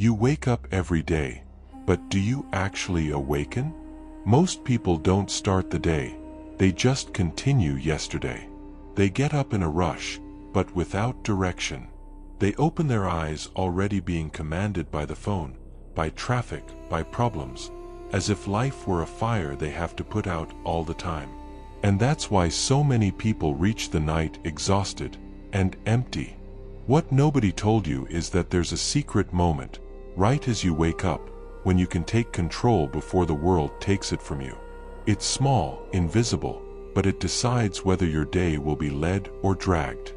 You wake up every day, but do you actually awaken? Most people don't start the day, they just continue yesterday. They get up in a rush, but without direction. They open their eyes already being commanded by the phone, by traffic, by problems, as if life were a fire they have to put out all the time. And that's why so many people reach the night exhausted and empty. What nobody told you is that there's a secret moment, right as you wake up, when you can take control before the world takes it from you. It's small, invisible, but it decides whether your day will be led or dragged.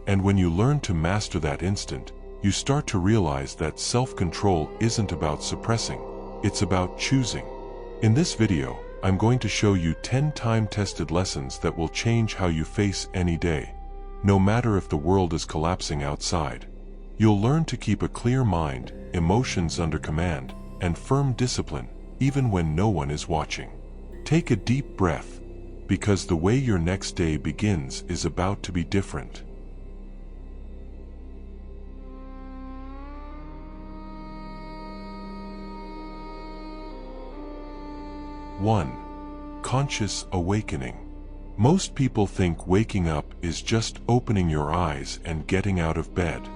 And when you learn to master that instant, you start to realize that self-control isn't about suppressing, it's about choosing. In this video, I'm going to show you 10 time-tested lessons that will change how you face any day, no matter if the world is collapsing outside. You'll learn to keep a clear mind, emotions under command, and firm discipline, even when no one is watching. Take a deep breath, because the way your next day begins is about to be different. One, conscious awakening. Most people think waking up is just opening your eyes and getting out of bed.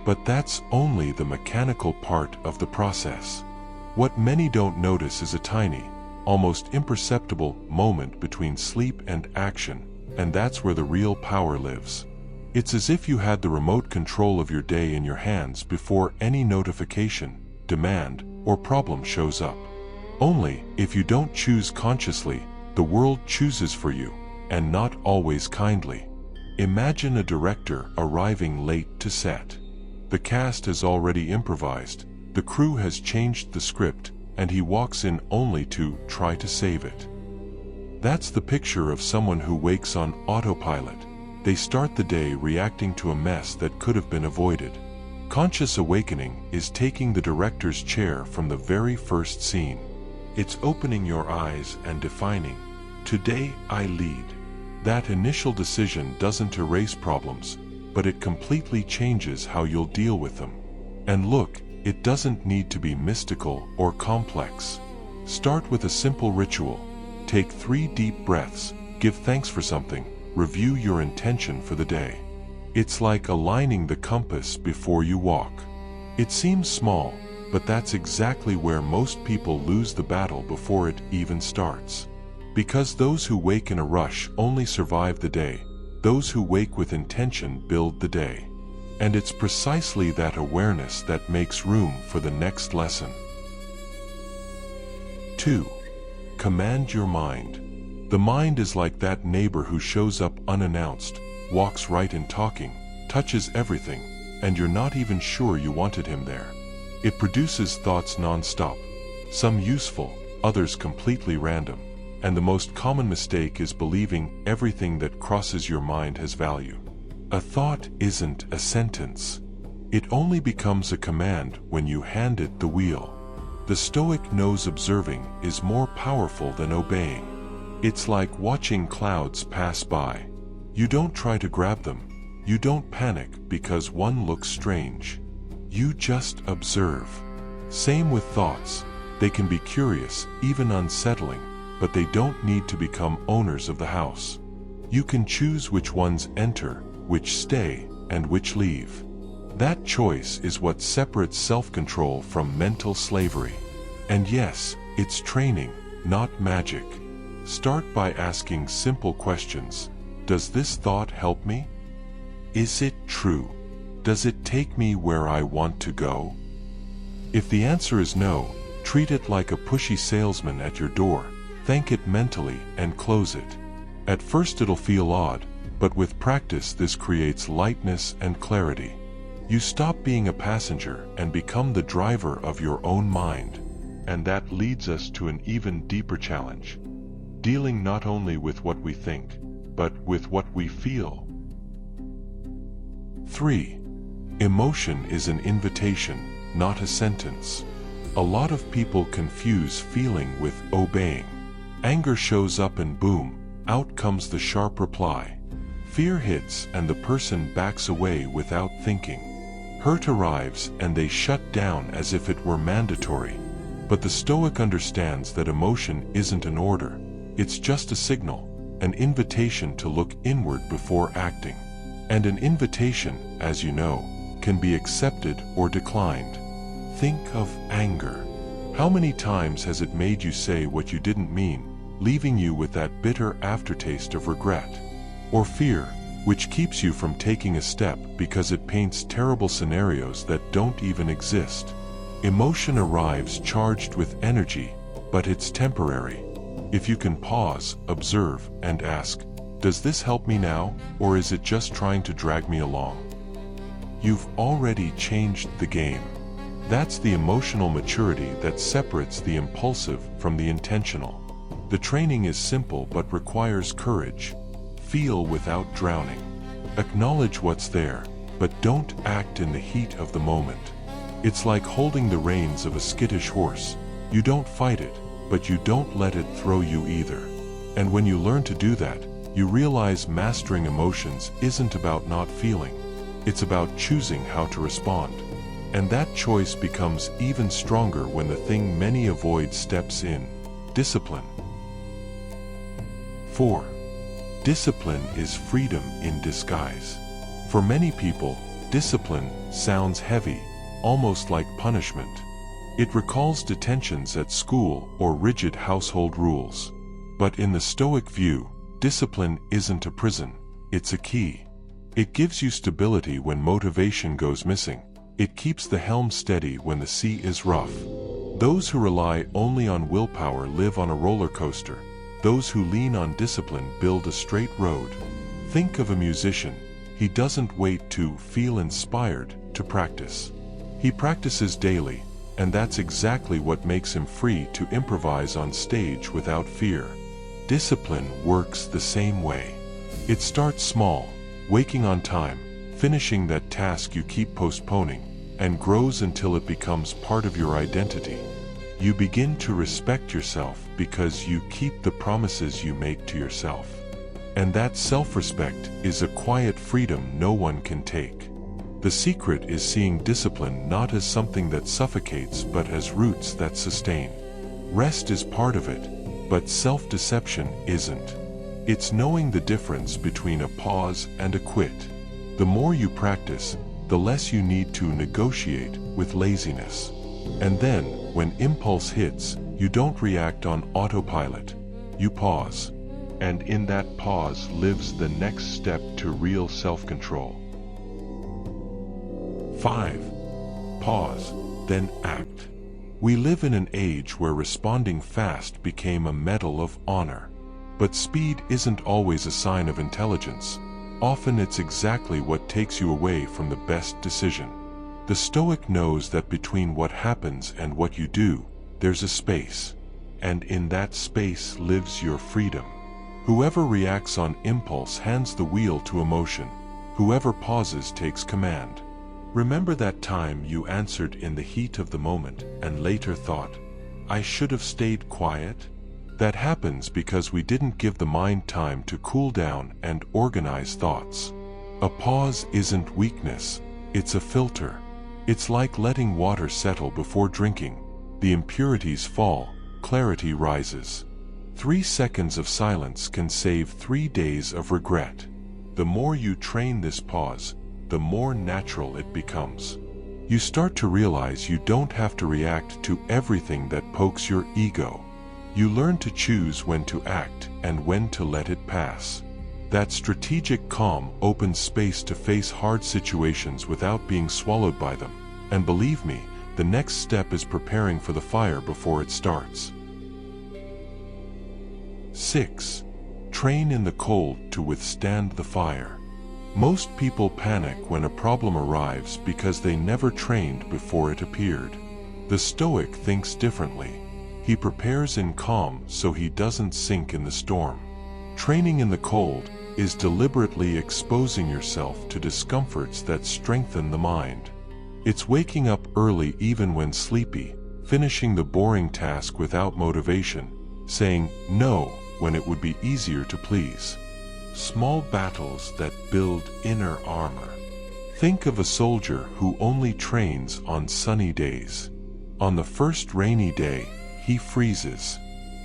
But that's only the mechanical part of the process. What many don't notice is a tiny, almost imperceptible moment between sleep and action, and that's where the real power lives. It's as if you had the remote control of your day in your hands before any notification, demand, or problem shows up. Only, if you don't choose consciously, the world chooses for you, and not always kindly. Imagine a director arriving late to set. The cast has already improvised, the crew has changed the script, and he walks in only to try to save it. That's the picture of someone who wakes on autopilot. They start the day reacting to a mess that could have been avoided. Conscious awakening is taking the director's chair from the very first scene. It's opening your eyes and defining, "Today I lead." That initial decision doesn't erase problems, but it completely changes how you'll deal with them. And look, it doesn't need to be mystical or complex. Start with a simple ritual. Take 3 deep breaths, give thanks for something, review your intention for the day. It's like aligning the compass before you walk. It seems small, but that's exactly where most people lose the battle before it even starts. Because those who wake in a rush only survive the day, those who wake with intention build the day. And it's precisely that awareness that makes room for the next lesson. 2. Command your mind. The mind is like that neighbor who shows up unannounced, walks right in talking, touches everything, and you're not even sure you wanted him there. It produces thoughts non-stop, some useful, others completely random, and the most common mistake is believing everything that crosses your mind has value. A thought isn't a sentence. It only becomes a command when you hand it the wheel. The Stoic knows observing is more powerful than obeying. It's like watching clouds pass by. You don't try to grab them. You don't panic because one looks strange. You just observe. Same with thoughts. They can be curious, even unsettling, but they don't need to become owners of the house. You can choose which ones enter, which stay, and which leave. That choice is what separates self-control from mental slavery. And yes, it's training, not magic. Start by asking simple questions. Does this thought help me? Is it true? Does it take me where I want to go? If the answer is no, treat it like a pushy salesman at your door. Thank it mentally and close it. At first it'll feel odd, but with practice this creates lightness and clarity. You stop being a passenger and become the driver of your own mind. And that leads us to an even deeper challenge. Dealing not only with what we think, but with what we feel. 3. Emotion is an invitation, not a sentence. A lot of people confuse feeling with obeying. Anger shows up and boom, out comes the sharp reply. Fear hits and the person backs away without thinking. Hurt arrives and they shut down as if it were mandatory. But the Stoic understands that emotion isn't an order. It's just a signal, an invitation to look inward before acting. And an invitation, as you know, can be accepted or declined. Think of anger. How many times has it made you say what you didn't mean, leaving you with that bitter aftertaste of regret? Or fear, which keeps you from taking a step because it paints terrible scenarios that don't even exist. Emotion arrives charged with energy, but it's temporary. If you can pause, observe, and ask, does this help me now, or is it just trying to drag me along? You've already changed the game. That's the emotional maturity that separates the impulsive from the intentional. The training is simple but requires courage. Feel without drowning. Acknowledge what's there, but don't act in the heat of the moment. It's like holding the reins of a skittish horse. You don't fight it, but you don't let it throw you either. And when you learn to do that, you realize mastering emotions isn't about not feeling. It's about choosing how to respond. And that choice becomes even stronger when the thing many avoid steps in: discipline. 4. Discipline is freedom in disguise. For many people, discipline sounds heavy, almost like punishment. It recalls detentions at school or rigid household rules. But in the Stoic view, discipline isn't a prison, it's a key. It gives you stability when motivation goes missing. It keeps the helm steady when the sea is rough. Those who rely only on willpower live on a roller coaster. Those who lean on discipline build a straight road. Think of a musician. He doesn't wait to feel inspired to practice. He practices daily, and that's exactly what makes him free to improvise on stage without fear. Discipline works the same way. It starts small, waking on time, finishing that task you keep postponing, and grows until it becomes part of your identity. You begin to respect yourself because you keep the promises you make to yourself. And that self-respect is a quiet freedom no one can take. The secret is seeing discipline not as something that suffocates but as roots that sustain. Rest is part of it, but self-deception isn't. It's knowing the difference between a pause and a quit. The more you practice, the less you need to negotiate with laziness. And then, when impulse hits, you don't react on autopilot. You pause. And in that pause lives the next step to real self-control. 5. Pause, then act. We live in an age where responding fast became a medal of honor. But speed isn't always a sign of intelligence. Often it's exactly what takes you away from the best decision. The Stoic knows that between what happens and what you do, there's a space. And in that space lives your freedom. Whoever reacts on impulse hands the wheel to emotion. Whoever pauses takes command. Remember that time you answered in the heat of the moment and later thought, I should have stayed quiet? That happens because we didn't give the mind time to cool down and organize thoughts. A pause isn't weakness, it's a filter. It's like letting water settle before drinking. The impurities fall, clarity rises. 3 seconds of silence can save 3 days of regret. The more you train this pause, the more natural it becomes. You start to realize you don't have to react to everything that pokes your ego. You learn to choose when to act and when to let it pass. That strategic calm opens space to face hard situations without being swallowed by them. And believe me, the next step is preparing for the fire before it starts. 6. Train in the cold to withstand the fire. Most people panic when a problem arrives because they never trained before it appeared. The Stoic thinks differently. He prepares in calm so he doesn't sink in the storm. Training in the cold is deliberately exposing yourself to discomforts that strengthen the mind. It's waking up early even when sleepy, finishing the boring task without motivation, saying no when it would be easier to please. Small battles that build inner armor. Think of a soldier who only trains on sunny days. On the first rainy day, he freezes.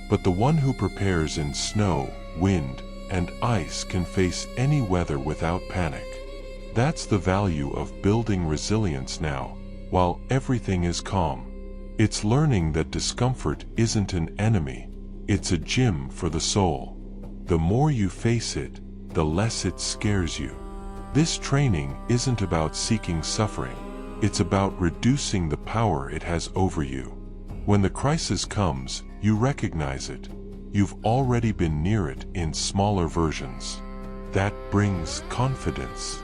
But the one who prepares in snow, wind, and ice can face any weather without panic. That's the value of building resilience now, while everything is calm. It's learning that discomfort isn't an enemy, it's a gym for the soul. The more you face it, the less it scares you. This training isn't about seeking suffering, it's about reducing the power it has over you. When the crisis comes, you recognize it. You've already been near it in smaller versions. That brings confidence.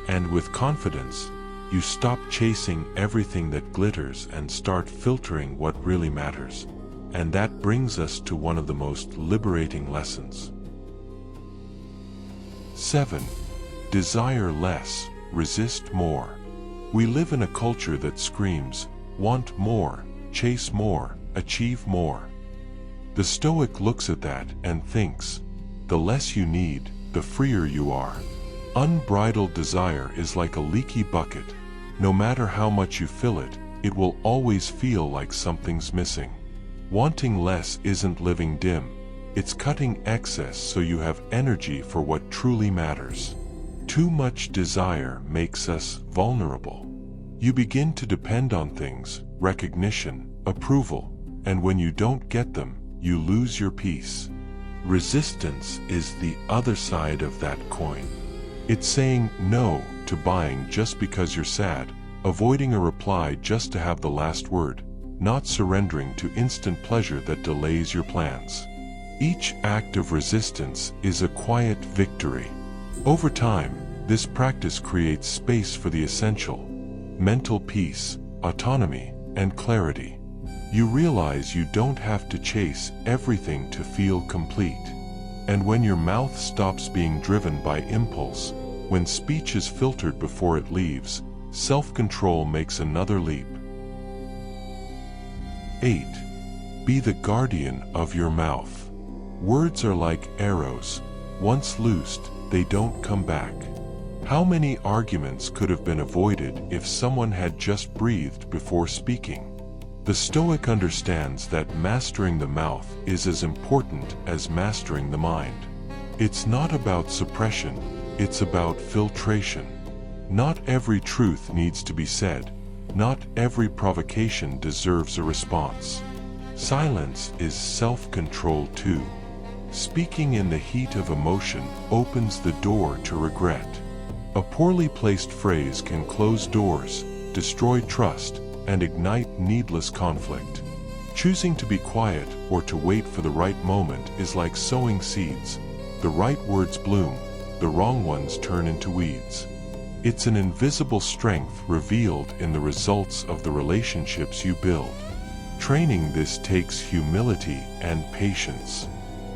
And with confidence, you stop chasing everything that glitters and start filtering what really matters. And that brings us to one of the most liberating lessons. 7. Desire less, resist more. We live in a culture that screams, want more, chase more, achieve more. The Stoic looks at that and thinks, the less you need, the freer you are. Unbridled desire is like a leaky bucket. No matter how much you fill it, it will always feel like something's missing. Wanting less isn't living dim. It's cutting excess so you have energy for what truly matters. Too much desire makes us vulnerable. You begin to depend on things, recognition, approval, and when you don't get them, you lose your peace. Resistance is the other side of that coin. It's saying no to buying just because you're sad, avoiding a reply just to have the last word, not surrendering to instant pleasure that delays your plans. Each act of resistance is a quiet victory. Over time, this practice creates space for the essential: mental peace, autonomy, and clarity. You realize you don't have to chase everything to feel complete. And when your mouth stops being driven by impulse, when speech is filtered before it leaves, self-control makes another leap. 8. Be the guardian of your mouth. Words are like arrows. Once loosed, they don't come back. How many arguments could have been avoided if someone had just breathed before speaking? The Stoic understands that mastering the mouth is as important as mastering the mind. It's not about suppression, it's about filtration. Not every truth needs to be said. Not every provocation deserves a response. Silence is self-control too. Speaking in the heat of emotion opens the door to regret. A poorly placed phrase can close doors, destroy trust, and ignite needless conflict. Choosing to be quiet or to wait for the right moment is like sowing seeds. The right words bloom, the wrong ones turn into weeds. It's an invisible strength revealed in the results of the relationships you build. Training this takes humility and patience.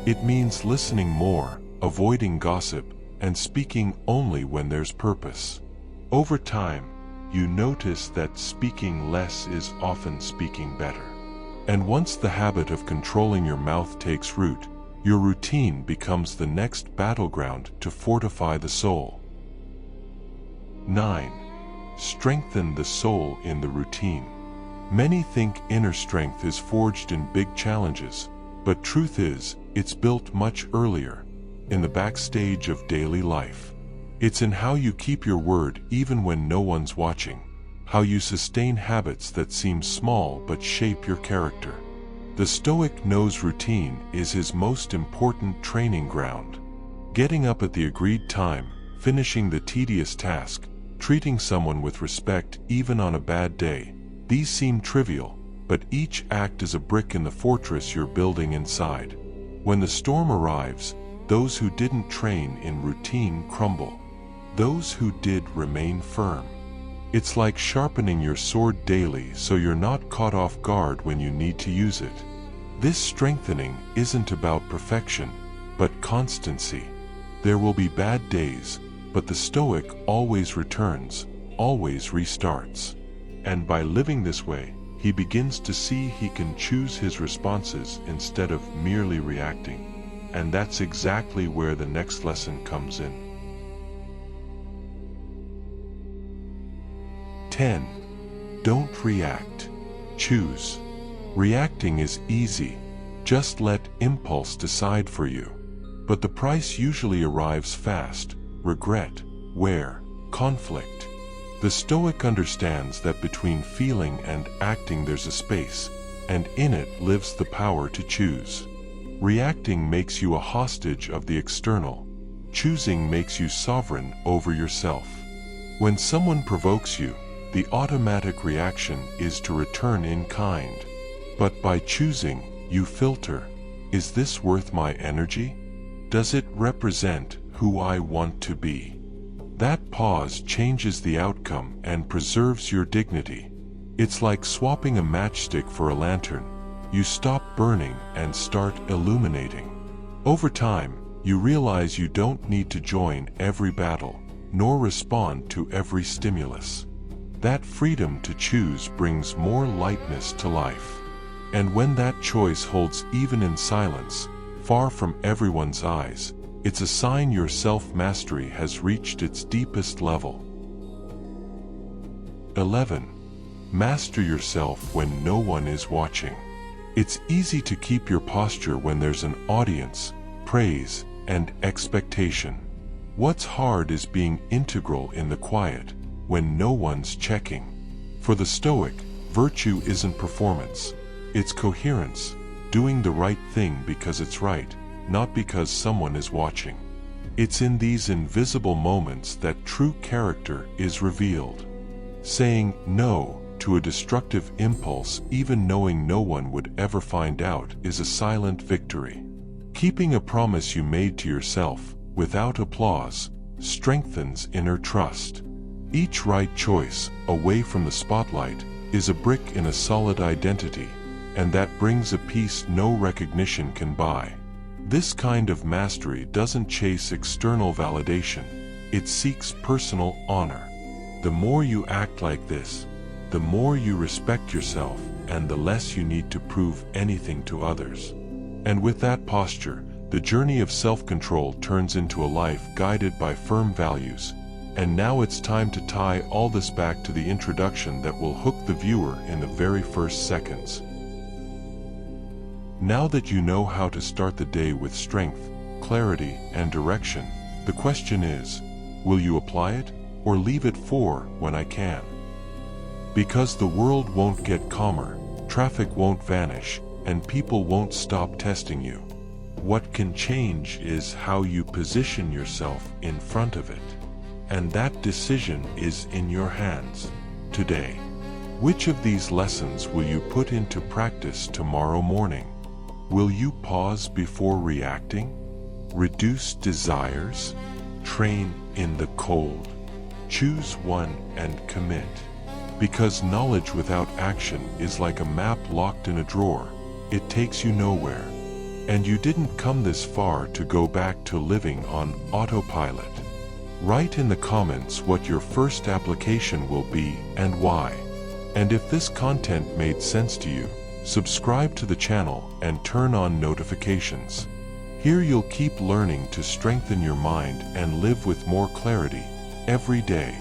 It means listening more, avoiding gossip, and speaking only when there's purpose. Over time, you notice that speaking less is often speaking better. And once the habit of controlling your mouth takes root, your routine becomes the next battleground to fortify the soul. 9. Strengthen the soul in the routine. Many think inner strength is forged in big challenges, but truth is, it's built much earlier, in the backstage of daily life. It's in how you keep your word even when no one's watching, how you sustain habits that seem small but shape your character. The Stoic knows routine is his most important training ground. Getting up at the agreed time, finishing the tedious task, treating someone with respect even on a bad day. These seem trivial, but each act is a brick in the fortress you're building inside. When the storm arrives, those who didn't train in routine crumble. Those who did remain firm. It's like sharpening your sword daily so you're not caught off guard when you need to use it. This strengthening isn't about perfection, but constancy. There will be bad days, but the Stoic always returns, always restarts. And by living this way, he begins to see he can choose his responses instead of merely reacting. And that's exactly where the next lesson comes in. 10. Don't react. Choose. Reacting is easy. Just let impulse decide for you. But the price usually arrives fast: regret, wear, conflict. The Stoic understands that between feeling and acting there's a space, and in it lives the power to choose. Reacting makes you a hostage of the external. Choosing makes you sovereign over yourself. When someone provokes you, the automatic reaction is to return in kind. But by choosing, you filter. Is this worth my energy? Does it represent who I want to be? That pause changes the outcome and preserves your dignity. It's like swapping a matchstick for a lantern. You stop burning and start illuminating. Over time, you realize you don't need to join every battle, nor respond to every stimulus. That freedom to choose brings more lightness to life. And when that choice holds even in silence, far from everyone's eyes, it's a sign your self-mastery has reached its deepest level. 11. Master yourself when no one is watching. It's easy to keep your posture when there's an audience, praise, and expectation. What's hard is being integral in the quiet, when no one's checking. For the Stoic, virtue isn't performance. It's coherence, doing the right thing because it's right, not because someone is watching. It's in these invisible moments that true character is revealed. Saying no to a destructive impulse, even knowing no one would ever find out, is a silent victory. Keeping a promise you made to yourself, without applause, strengthens inner trust. Each right choice, away from the spotlight, is a brick in a solid identity, and that brings a peace no recognition can buy. This kind of mastery doesn't chase external validation, it seeks personal honor. The more you act like this, the more you respect yourself, and the less you need to prove anything to others. And with that posture, the journey of self-control turns into a life guided by firm values. And now it's time to tie all this back to the introduction that will hook the viewer in the very first seconds. Now that you know how to start the day with strength, clarity, and direction, the question is, will you apply it, or leave it for when I can? Because the world won't get calmer, traffic won't vanish, and people won't stop testing you. What can change is how you position yourself in front of it. And that decision is in your hands today. Which of these lessons will you put into practice tomorrow morning? Will you pause before reacting? Reduce desires? Train in the cold? Choose one and commit. Because knowledge without action is like a map locked in a drawer. It takes you nowhere. And you didn't come this far to go back to living on autopilot. Write in the comments what your first application will be and why. And if this content made sense to you, subscribe to the channel and turn on notifications. Here you'll keep learning to strengthen your mind and live with more clarity every day.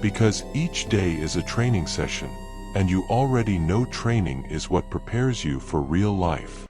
Because each day is a training session, and you already know training is what prepares you for real life.